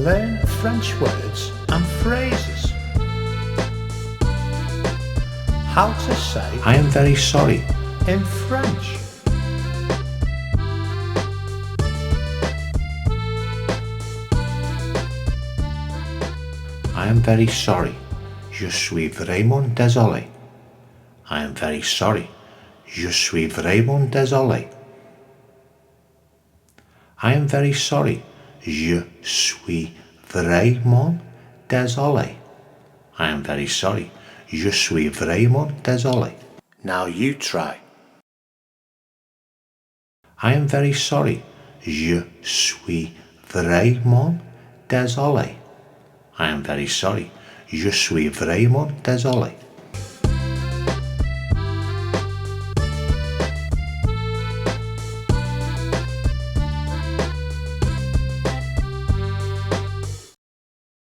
learn French words and phrases. How to say I am very sorry. in French. I am very sorry. Je suis vraiment désolé. I am very sorry. Je suis vraiment désolé. I am very sorry. Je suis vraiment désolé. I am very sorry. Je suis vraiment désolé. Now you try. I am very sorry. Je suis vraiment désolé. I am very sorry. Je suis vraiment désolé.